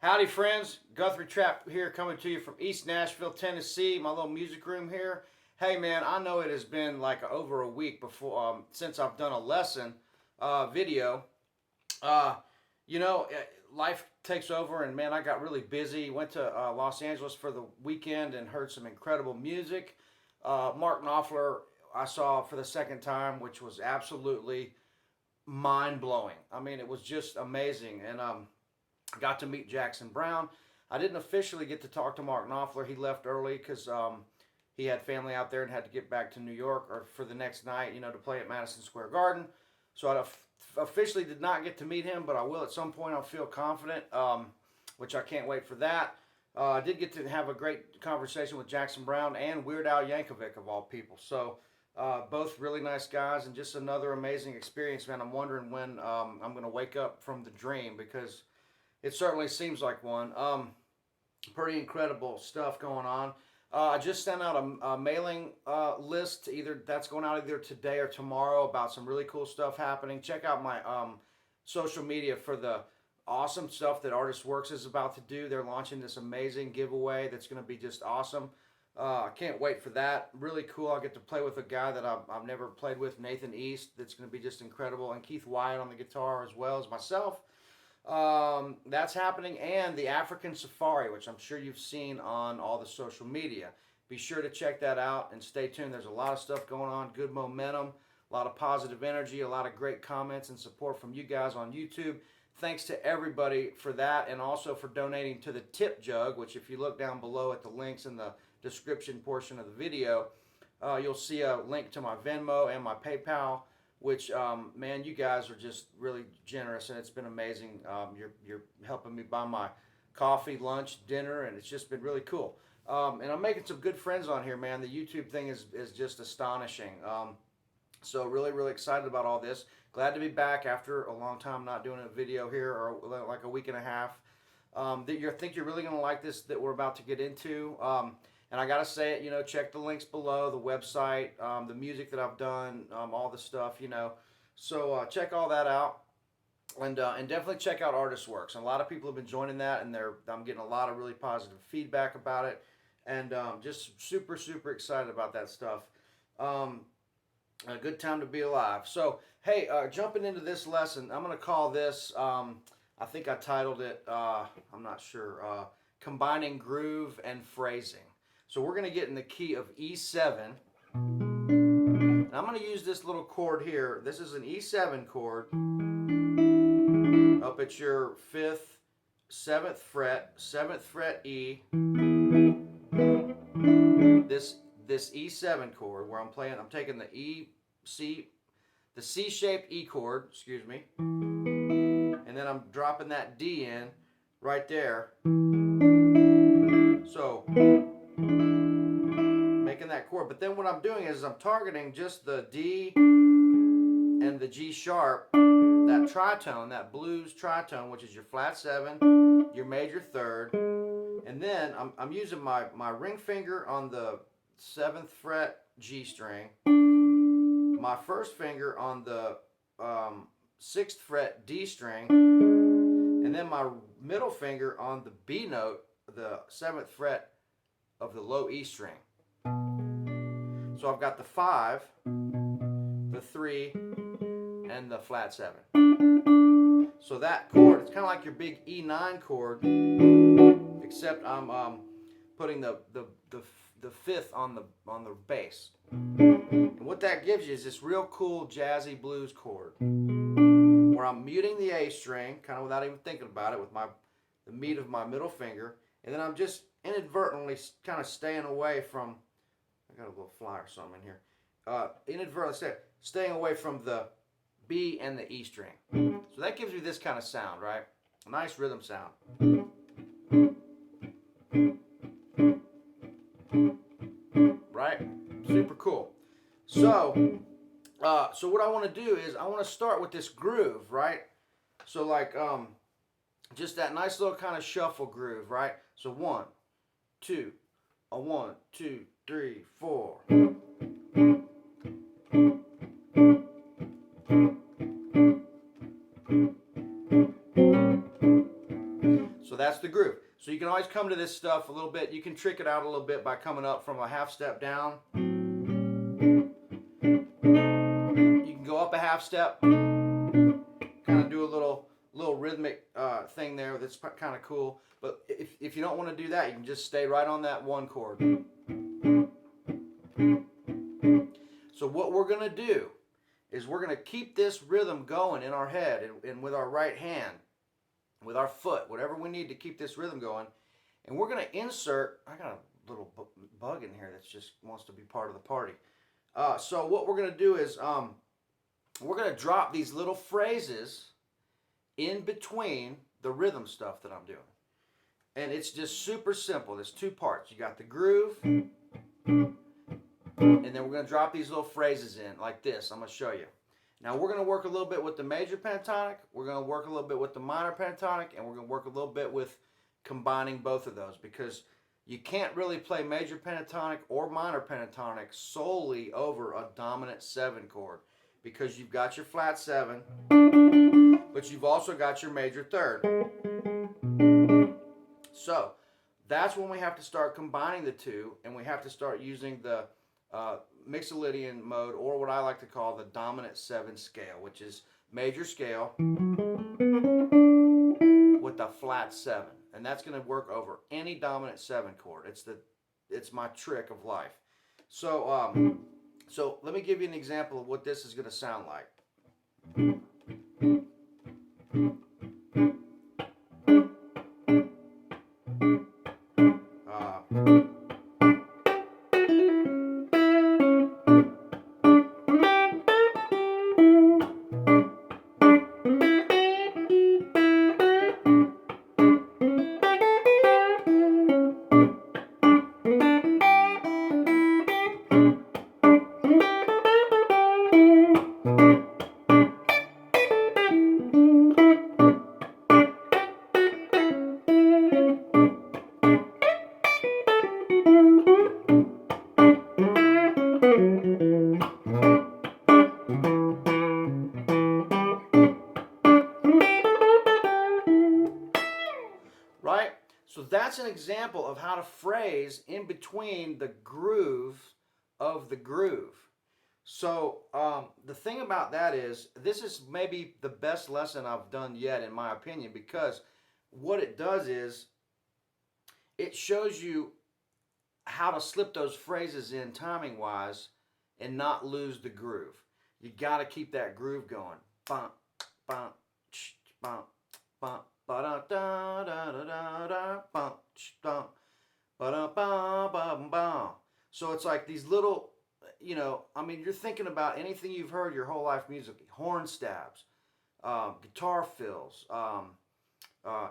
Howdy friends, Guthrie Trapp here coming to you from East Nashville, Tennessee, my little music room here. Hey man, I know it has been like over a week before since I've done a lesson video. Uh, you know, life takes over and man, I got really busy. Went to Los Angeles for the weekend and heard some incredible music. Mark Knopfler I saw for the second time, which was absolutely mind-blowing. I mean, it was just amazing. And got to meet Jackson Browne. I didn't officially get to talk to Mark Knopfler. He left early because he had family out there and had to get back to New York or for the next night, to play at Madison Square Garden. So I officially did not get to meet him, but I will at some point. I'll feel confident, which I can't wait for that. I did get to have a great conversation with Jackson Browne and Weird Al Yankovic, of all people. So both really nice guys and just another amazing experience, man. I'm wondering when I'm going to wake up from the dream because it certainly seems like one. Pretty incredible stuff going on. I just sent out a mailing list. That's going out either today or tomorrow about some really cool stuff happening. Check out my social media for the awesome stuff that Artist Works is about to do. They're launching this amazing giveaway that's going to be just awesome. I can't wait for that. Really cool. I'll get to play with a guy that I've never played with, Nathan East. That's going to be just incredible. And Keith Wyatt on the guitar as well as myself. That's happening, and the African Safari, which I'm sure you've seen on all the social media. Be sure to check that out and stay tuned. There's a lot of stuff going on, good momentum, a lot of positive energy, a lot of great comments and support from you guys on YouTube. Thanks to everybody for that, and also for donating to the tip jug, which if you look down below at the links in the description portion of the video, you'll see a link to my Venmo and my PayPal, which, man, you guys are just really generous, and it's been amazing. You're helping me buy my coffee, lunch, dinner, and it's just been really cool. And I'm making some good friends on here, man. The YouTube thing is just astonishing. So really, really excited about all this. Glad to be back after a long time not doing a video here, or like a week and a half. I think you're really going to like this that we're about to get into. And I gotta say it, check the links below, the website, the music that I've done, all the stuff, So check all that out, and definitely check out Artist Works. And a lot of people have been joining that, and I'm getting a lot of really positive feedback about it, and just super, super excited about that stuff. A good time to be alive. So hey, jumping into this lesson, I'm gonna call this. I think I titled it. I'm not sure. Combining groove and phrasing. So we're going to get in the key of E7. And I'm going to use this little chord here. This is an E7 chord. Up at your 5th, 7th fret E. This E7 chord where I'm taking the C-shaped E chord, excuse me. And then I'm dropping that D in right there. So making that chord, but then what I'm doing is I'm targeting just the D and the G sharp, that tritone, that blues tritone, which is your flat 7, your major 3rd, and then I'm using my ring finger on the 7th fret G string, my first finger on the 6th fret D string, and then my middle finger on the B note, the 7th fret of the low E string. So I've got the 5, the 3, and the flat 7. So that chord, it's kind of like your big E9 chord, except I'm putting the 5th on the bass. And what that gives you is this real cool jazzy blues chord, where I'm muting the A string, kind of without even thinking about it, with the meat of my middle finger, and then I'm just inadvertently kind of staying away from. I got a little fly or something in here. Inadvertently staying away from the B and the E string. So that gives me this kind of sound, right? A nice rhythm sound. Right? Super cool. So what I want to do is I want to start with this groove, right? So like just that nice little kind of shuffle groove, right? So 1, 2, 1, 2, 3, 4. So that's the groove. So you can always come to this stuff a little bit. You can trick it out a little bit by coming up from a half step down. You can go up a half step, kind of do a little rhythmic thing there. That's kind of cool. But if you don't want to do that, you can just stay right on that one chord. So what we're going to do is we're going to keep this rhythm going in our head and with our right hand, with our foot, whatever we need to keep this rhythm going. And we're going to insert, I got a little bug in here that just wants to be part of the party. So what we're going to do is we're going to drop these little phrases in between the rhythm stuff that I'm doing. And it's just super simple. There's two parts. You got the groove, and then we're going to drop these little phrases in like this. I'm going to show you. Now we're going to work a little bit with the major pentatonic, we're going to work a little bit with the minor pentatonic, and we're going to work a little bit with combining both of those, because you can't really play major pentatonic or minor pentatonic solely over a dominant 7 chord, because you've got your flat 7, but you've also got your major 3rd. So that's when we have to start combining the two, and we have to start using the Mixolydian mode, or what I like to call the dominant 7 scale, which is major scale with the flat 7, and that's going to work over any dominant 7 chord. It's my trick of life. So so let me give you an example of what this is going to sound like. Right? So that's an example of how to phrase in between the groove of the groove. So the thing about that is, this is maybe the best lesson I've done yet, in my opinion, because what it does is it shows you how to slip those phrases in timing wise and not lose the groove. You got to keep that groove going. Bump, bump, bump, bump. So it's like these little, you know, I mean, you're thinking about anything you've heard your whole life musically, horn stabs, guitar fills,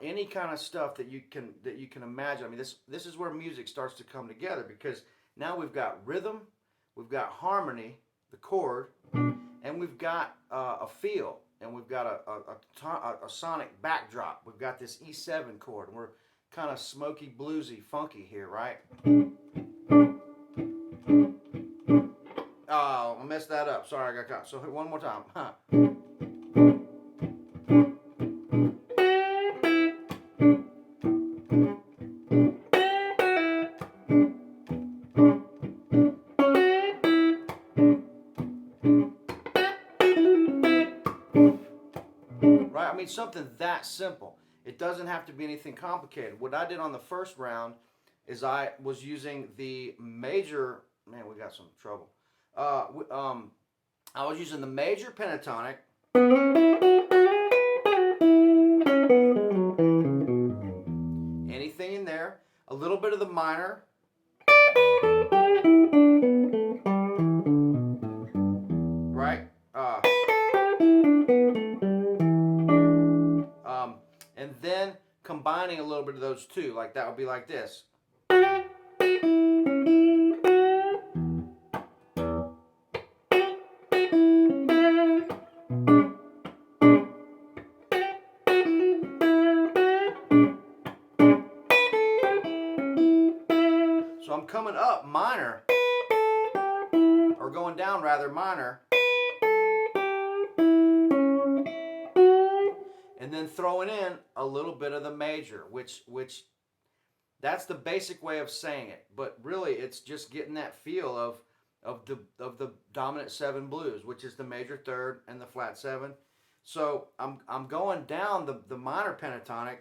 any kind of stuff that you can imagine. I mean, this is where music starts to come together, because now we've got rhythm, we've got harmony, the chord, and we've got a feel. And we've got a sonic backdrop. We've got this E7 chord, and we're kind of smoky, bluesy, funky here, right? Oh, I messed that up. Sorry, I got caught. So one more time. Right? I mean, something that simple. It doesn't have to be anything complicated. What I did on the first round is I was using the major, man, we got some trouble. I was using the major pentatonic, anything in there, a little bit of the minor, right? And then combining a little bit of those two, like that would be like this. So I'm coming up minor, or going down rather minor, and then throwing in a little bit of the major, which that's the basic way of saying it. But really, it's just getting that feel of the dominant 7 blues, which is the major third and the flat 7. So I'm going down the minor pentatonic,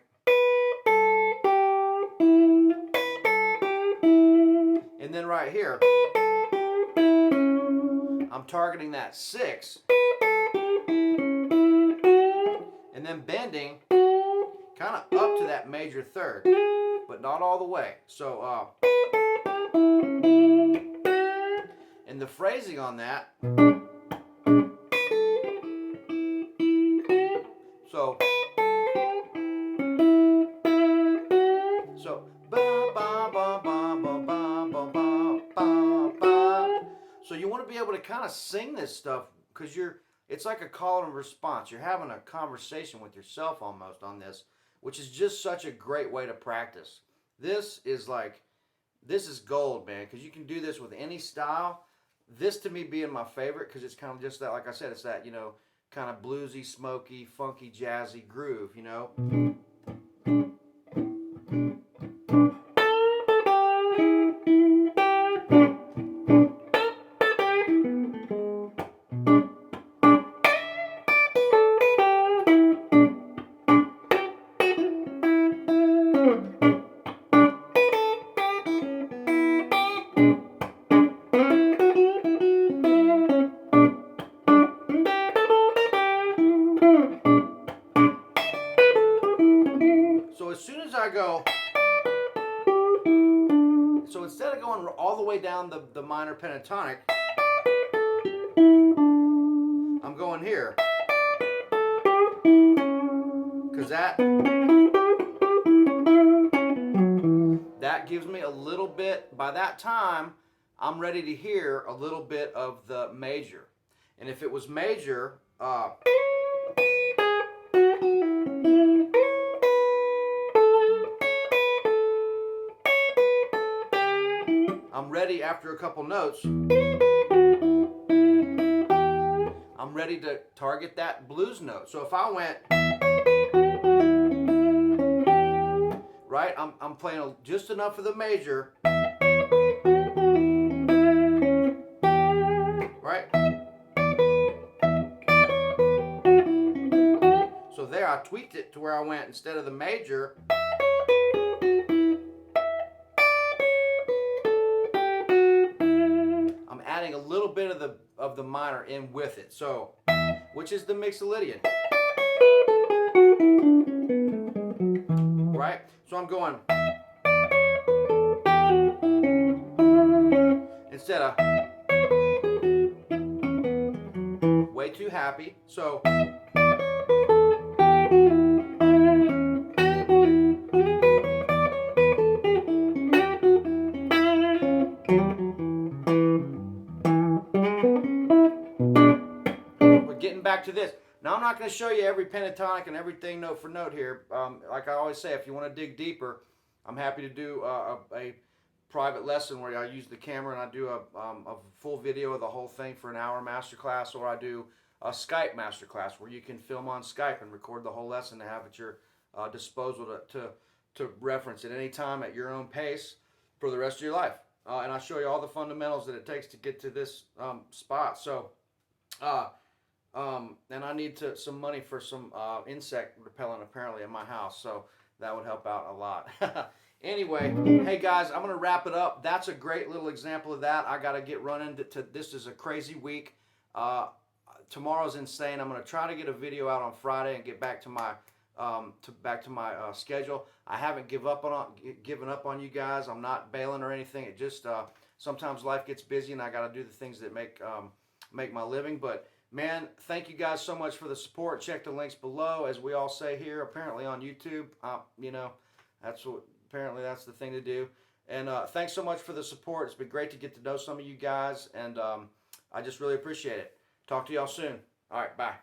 and then right here I'm targeting that 6, and then bending kind of up to that major third, but not all the way. So and the phrasing on that, so ba ba ba ba ba ba ba ba ba. So you want to be able to kind of sing this stuff, because it's like a call and response. You're having a conversation with yourself almost on this, which is just such a great way to practice. This is gold, man, because you can do this with any style. This to me being my favorite, because it's kind of just that, like I said, it's that, kind of bluesy, smoky, funky, jazzy groove, So as soon as I go, so instead of going all the way down the minor pentatonic, I'm going here, because that gives me a little bit. By that time, I'm ready to hear a little bit of the major. And if it was major, I'm ready after a couple notes. I'm ready to target that blues note. So if I went, right, I'm playing just enough of the major, right? So there, I tweaked it to where I went, instead of the major, I'm adding a little bit of the minor in with it. So, which is the Mixolydian, right? So I'm going, instead of way too happy. So we're getting back to this. Now I'm not going to show you every pentatonic and everything note for note here. Like I always say, if you want to dig deeper, I'm happy to do a private lesson where I use the camera and I do a full video of the whole thing for an hour masterclass, or I do a Skype masterclass where you can film on Skype and record the whole lesson to have at your disposal to reference at any time at your own pace for the rest of your life. And I show you all the fundamentals that it takes to get to this spot. So, and I need some money for some insect repellent apparently in my house, so that would help out a lot. Anyway, hey guys, I'm going to wrap it up. That's a great little example of that. I got to get running. This is a crazy week. Tomorrow's insane. I'm going to try to get a video out on Friday and get back to my schedule. I haven't given up on you guys. I'm not bailing or anything. It just sometimes life gets busy and I got to do the things that make my living. But man, thank you guys so much for the support. Check the links below, as we all say here. Apparently on YouTube, apparently that's the thing to do. And thanks so much for the support. It's been great to get to know some of you guys, and I just really appreciate it. Talk to y'all soon. All right, bye.